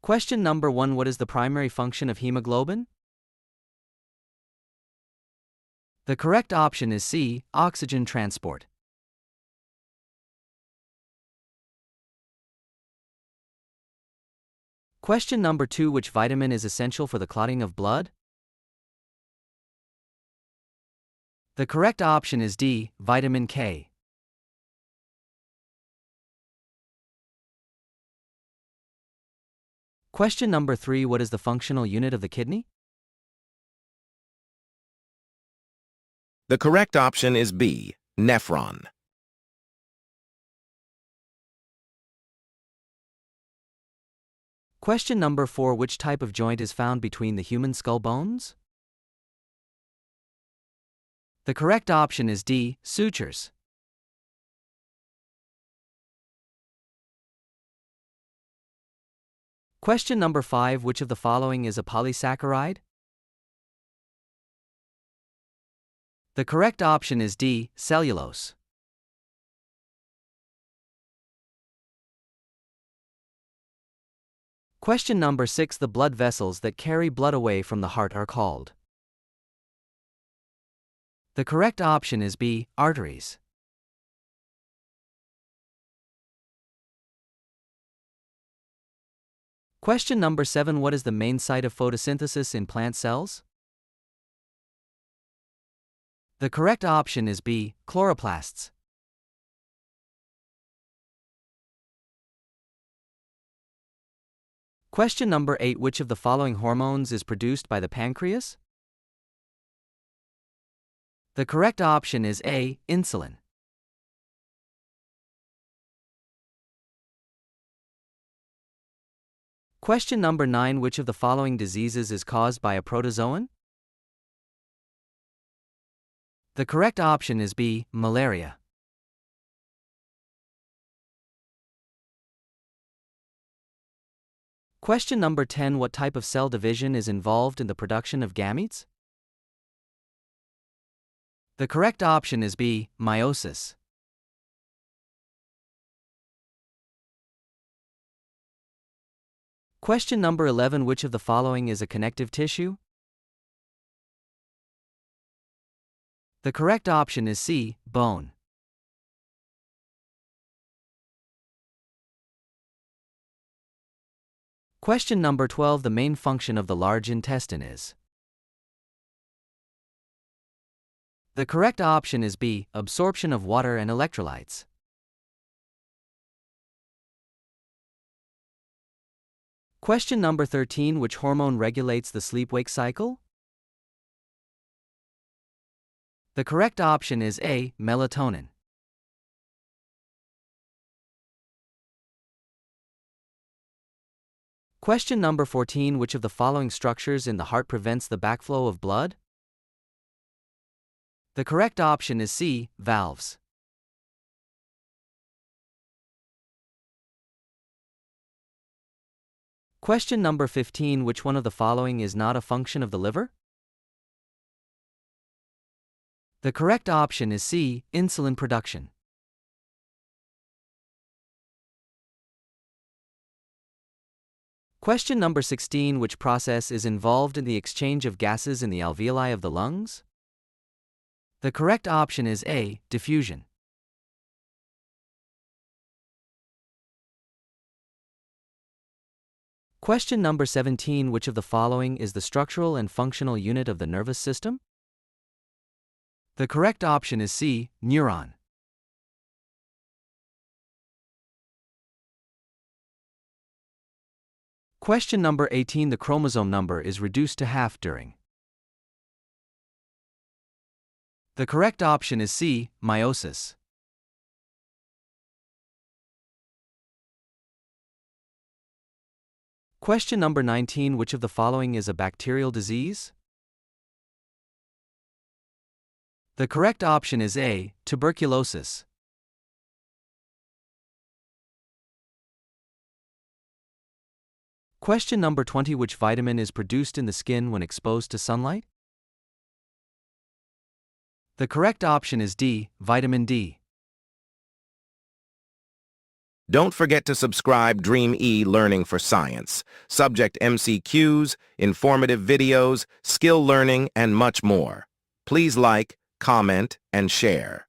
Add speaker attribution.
Speaker 1: Question number 1. What is the primary function of hemoglobin? The correct option is C, oxygen transport. Question number 2. Which vitamin is essential for the clotting of blood? The correct option is D, vitamin K. Question number 3. What is the functional unit of the kidney?
Speaker 2: The correct option is B, nephron.
Speaker 1: Question number 4. Which type of joint is found between the human skull bones? The correct option is D, sutures. Question number 5. Which of the following is a polysaccharide? The correct option is D, cellulose. Question number 6. The blood vessels that carry blood away from the heart are called. The correct option is B, arteries. Question number 7. What is the main site of photosynthesis in plant cells? The correct option is B, chloroplasts. Question number 8. Which of the following hormones is produced by the pancreas? The correct option is A, insulin. Question number 9. Which of the following diseases is caused by a protozoan? The correct option is B, malaria. Question number 10. What type of cell division is involved in the production of gametes? The correct option is B, meiosis. Question number 11. Which of the following is a connective tissue? The correct option is C, bone. Question number 12. The main function of the large intestine is. The correct option is B, absorption of water and electrolytes. Question number 13. Which hormone regulates the sleep-wake cycle? The correct option is A, melatonin. Question number 14. Which of the following structures in the heart prevents the backflow of blood? The correct option is C, valves. Question number 15. Which one of the following is not a function of the liver? The correct option is C, insulin production. Question number 16. Which process is involved in the exchange of gases in the alveoli of the lungs? The correct option is A, diffusion. Question number 17. Which of the following is the structural and functional unit of the nervous system? The correct option is C, neuron. Question number 18. The chromosome number is reduced to half during. The correct option is C, meiosis. Question number 19. Which of the following is a bacterial disease? The correct option is A, tuberculosis. Question number 20. Which vitamin is produced in the skin when exposed to sunlight? The correct option is D, vitamin D.
Speaker 2: Don't forget to subscribe Dream E Learning for Science, subject MCQs, informative videos, skill learning, and much more. Please like, comment, and share.